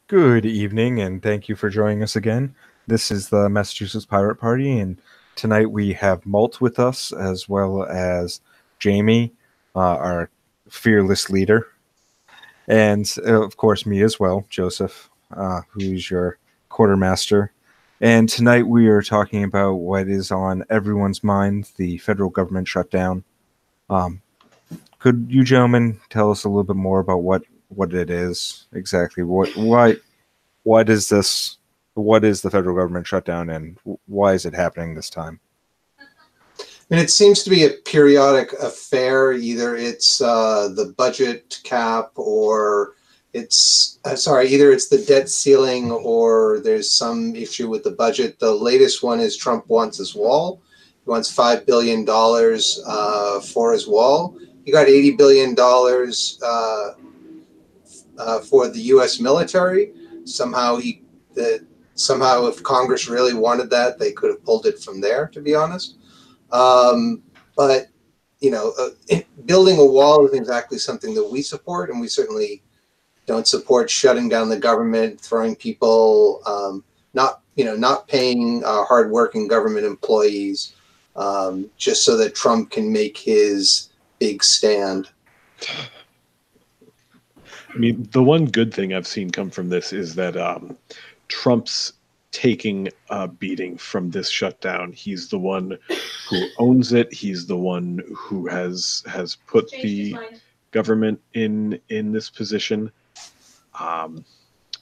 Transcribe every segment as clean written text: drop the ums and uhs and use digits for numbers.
Good evening, and thank you for joining us again. This is the Massachusetts Pirate Party, and tonight we have Malt with us, as well as Jamie, our fearless leader, and of course me as well, Joseph, who's your quartermaster. And tonight we are talking about what is on everyone's mind: the federal government shutdown. Um, could you gentlemen tell us a little bit more about what it is exactly? What is this? What is the federal government shutdown, and why is it happening this time? I mean, it seems to be a periodic affair. Either it's the budget cap, or either it's the debt ceiling, or there's some issue with the budget. The latest one is Trump wants his wall. He wants $5 billion for his wall. He got $80 billion for the U.S. military. Somehow somehow if Congress really wanted that, they could have pulled it from there, to be honest. But building a wall isn't exactly something that we support, and we certainly don't support shutting down the government, throwing people, not paying hardworking government employees, just so that Trump can make his big stand. I mean, the one good thing I've seen come from this is that Trump's taking a beating from this shutdown. He's the one who owns it. He's the one who has put the government in this position.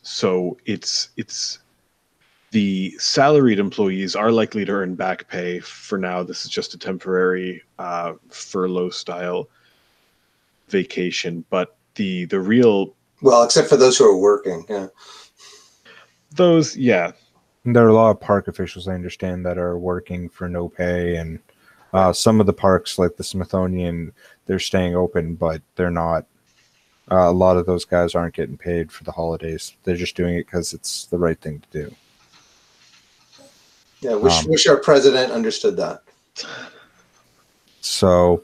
So it's the salaried employees are likely to earn back pay. For now, this is just a temporary furlough style vacation, but the real, well, except for those who are working, yeah. Those, yeah. There are a lot of park officials, I understand, that are working for no pay, and some of the parks, like the Smithsonian, they're staying open, but they're not. A lot of those guys aren't getting paid for the holidays. They're just doing it because it's the right thing to do. Yeah, wish our president understood that. So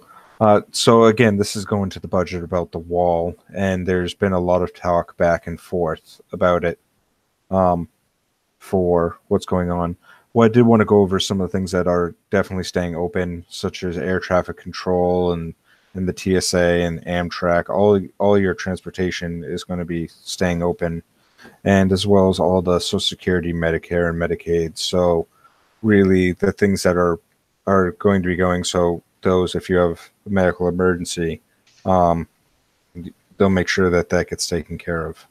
again, this is going to the budget about the wall, and there's been a lot of talk back and forth about it. For what's going on. Well, I did want to go over some of the things that are definitely staying open, such as air traffic control and the TSA and Amtrak. All your transportation is going to be staying open, and as well as all the Social Security, Medicare, and Medicaid. So really the things that are going to be going. So those, if you have a medical emergency, they'll make sure that gets taken care of,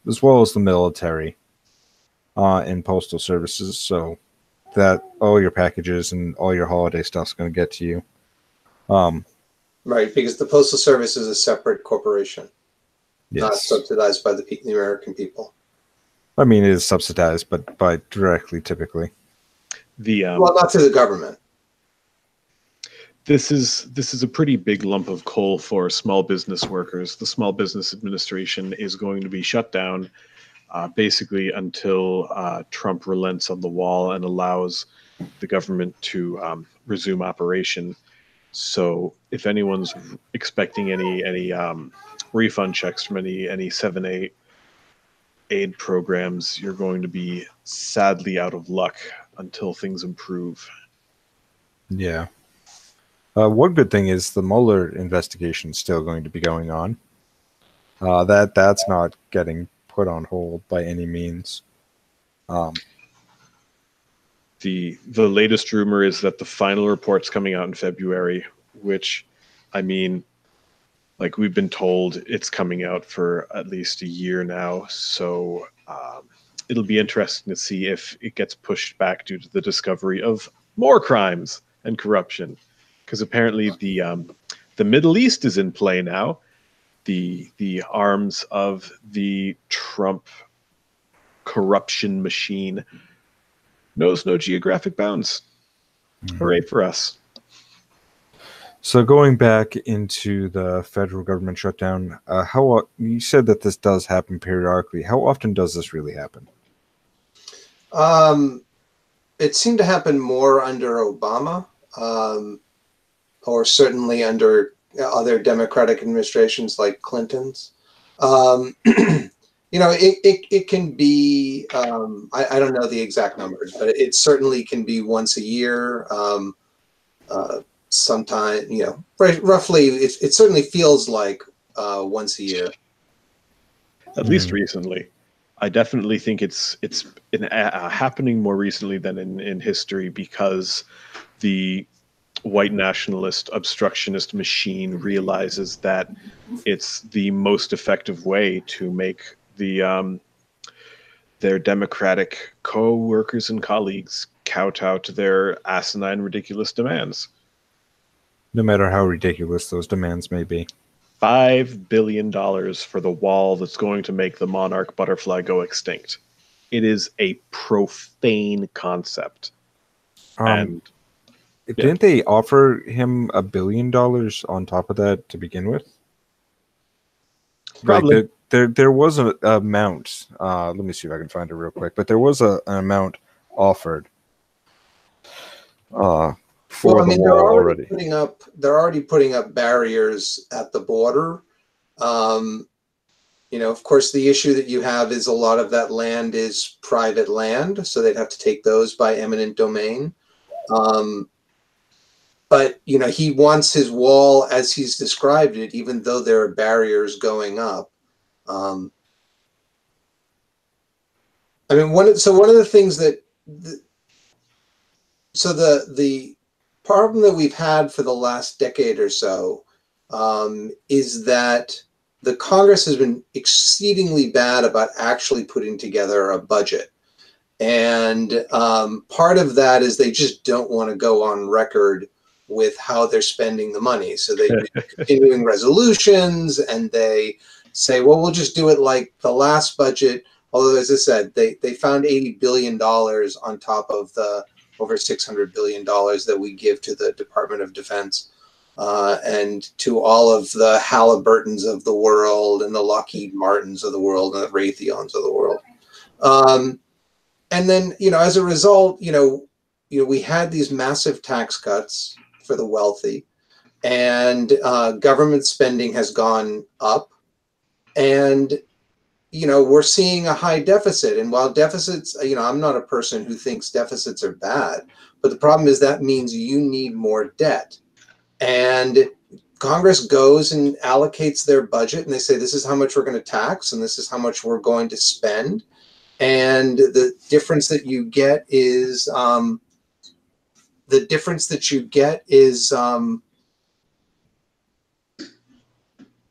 as well as the military. And postal services, so that all your packages and all your holiday stuff is going to get to you. Right, because the Postal Service is a separate corporation, yes. Not subsidized by the American people. I mean, it is subsidized, but by directly, typically. Well, not to the government. This is a pretty big lump of coal for small business workers. The Small Business Administration is going to be shut down basically until Trump relents on the wall and allows the government to resume operation. So if anyone's expecting any refund checks from any 7A aid programs, you're going to be sadly out of luck until things improve. Yeah. One good thing is the Mueller investigation is still going to be going on. That's not getting put on hold by any means. The latest rumor is that the final report's coming out in February, which, I mean, like, we've been told it's coming out for at least a year now. So it'll be interesting to see if it gets pushed back due to the discovery of more crimes and corruption, because apparently the Middle East is in play now. The arms of the Trump corruption machine knows no geographic bounds. Mm-hmm. Hooray for us. So going back into the federal government shutdown, you said that this does happen periodically. How often does this really happen? It seemed to happen more under Obama, or certainly under other Democratic administrations like Clinton's. it can be, I don't know the exact numbers, but it certainly can be once a year. Sometime, roughly, it certainly feels like once a year. At least recently. I definitely think it's happening more recently than in history, because the white nationalist obstructionist machine realizes that it's the most effective way to make their democratic co-workers and colleagues kowtow to their asinine, ridiculous demands. No matter how ridiculous those demands may be. $5 billion for the wall that's going to make the monarch butterfly go extinct. It is a profane concept. And didn't they offer him $1 billion on top of that to begin with? Probably. Like there was an amount. Let me see if I can find it real quick. But there was an amount offered for the wall already. They're already putting up barriers at the border. Of course, the issue that you have is a lot of that land is private land, so they'd have to take those by eminent domain. But he wants his wall as he's described it, even though there are barriers going up. One of the things that the problem that we've had for the last decade or so is that the Congress has been exceedingly bad about actually putting together a budget. And part of that is they just don't want to go on record with how they're spending the money. So they do continuing resolutions, and they say, well, we'll just do it like the last budget. Although, as I said, they found $80 billion on top of the over $600 billion that we give to the Department of Defense and to all of the Halliburtons of the world and the Lockheed Martins of the world and the Raytheons of the world. And then, as a result, we had these massive tax cuts for the wealthy, and government spending has gone up, and we're seeing a high deficit. And while deficits, I'm not a person who thinks deficits are bad, but the problem is that means you need more debt. And Congress goes and allocates their budget, and they say, this is how much we're going to tax, and this is how much we're going to spend. And the difference that you get is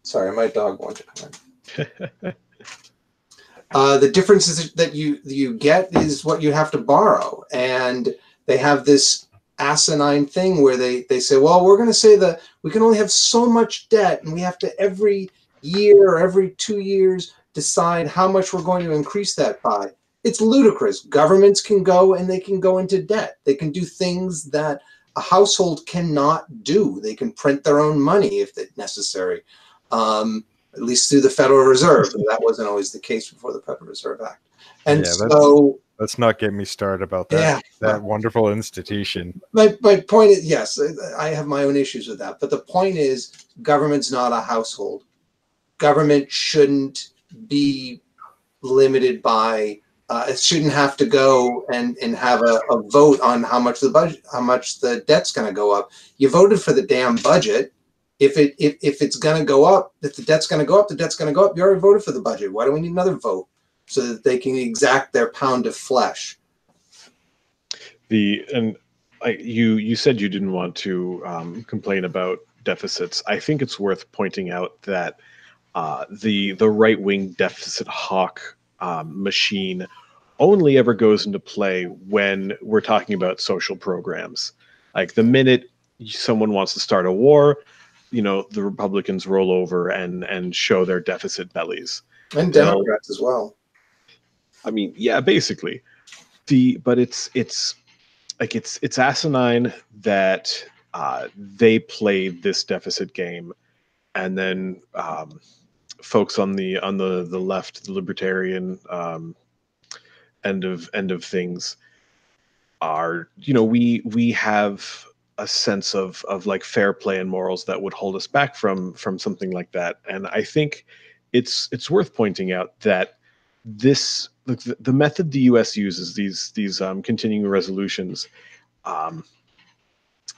sorry, my dog wanted to come in. The difference is that you get is what you have to borrow. And they have this asinine thing where they say, well, we're going to say that we can only have so much debt, and we have to every year or every 2 years decide how much we're going to increase that by. It's ludicrous. Governments can go and they can go into debt. They can do things that a household cannot do. They can print their own money if it's necessary, at least through the Federal Reserve. And that wasn't always the case before the Federal Reserve Act. And let's not get me started about that. That wonderful institution. My point is, yes, I have my own issues with that. But the point is, government's not a household. Government shouldn't be limited by, it shouldn't have to go and have a vote on how much the debt's going to go up. You voted for the damn budget. If it's going to go up, if the debt's going to go up, the debt's going to go up. You already voted for the budget. Why do we need another vote so that they can exact their pound of flesh? You said you didn't want to complain about deficits. I think it's worth pointing out that the right-wing deficit hawk machine only ever goes into play when we're talking about social programs. Like the minute someone wants to start a war, the Republicans roll over and show their deficit bellies. And Democrats as well. I mean, yeah, basically. But it's asinine that they played this deficit game, and then folks on the left, the libertarian end of things, are we have a sense of like fair play and morals that would hold us back from something like that. And I think it's worth pointing out that this look the method the U.S. uses, these continuing resolutions,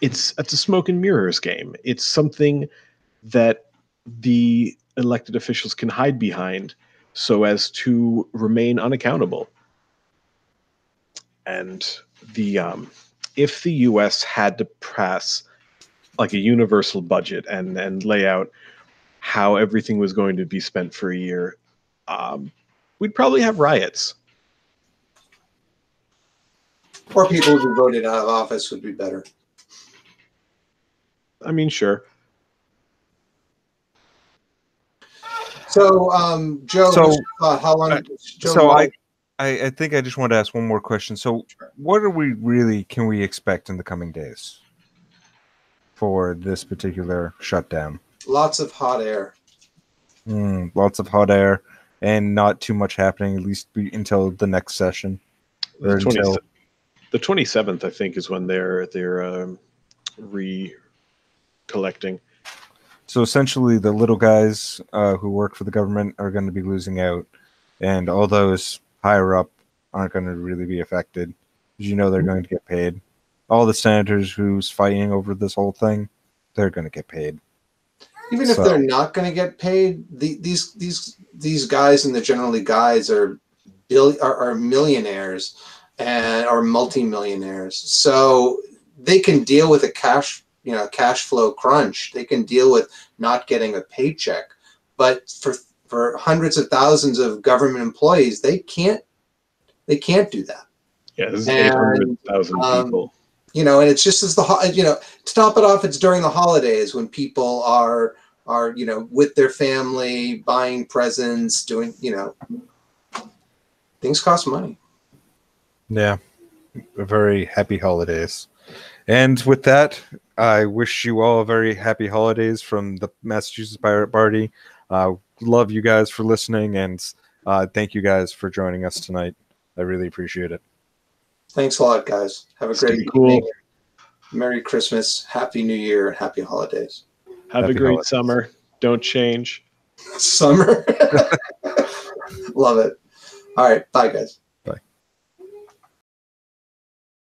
it's a smoke and mirrors game. It's something that the elected officials can hide behind so as to remain unaccountable. And the if the U.S. had to pass like a universal budget and lay out how everything was going to be spent for a year, we'd probably have riots. Or people who be voted out of office would be better. I mean, sure. So, Joe, So, how long? Joe, So I think I just wanted to ask one more question. So what are can we expect in the coming days for this particular shutdown? lots of hot air. Lots of hot air and not too much happening, at least until the next session. The 27th, I think, is when they're recollecting. So essentially, the little guys who work for the government are going to be losing out, and all those higher up aren't going to really be affected, because they're going to get paid. All the senators who's fighting over this whole thing, they're going to get paid. Even if they're not going to get paid, these guys in the General League guys are millionaires and are multimillionaires, so they can deal with a cash flow crunch. They can deal with not getting a paycheck, but for hundreds of thousands of government employees, they can't do that. Yeah, this is 800,000 people. And it's just to top it off, it's during the holidays when people are with their family, buying presents, doing, things cost money. Yeah. A very happy holidays. And with that, I wish you all a very happy holidays from the Massachusetts Pirate Party. Love you guys for listening, and thank you guys for joining us tonight. I really appreciate it. Thanks a lot, guys. Have a great evening. Merry Christmas, Happy New Year, and Happy Holidays. Have a great summer. Don't change. Summer. Love it. All right. Bye, guys.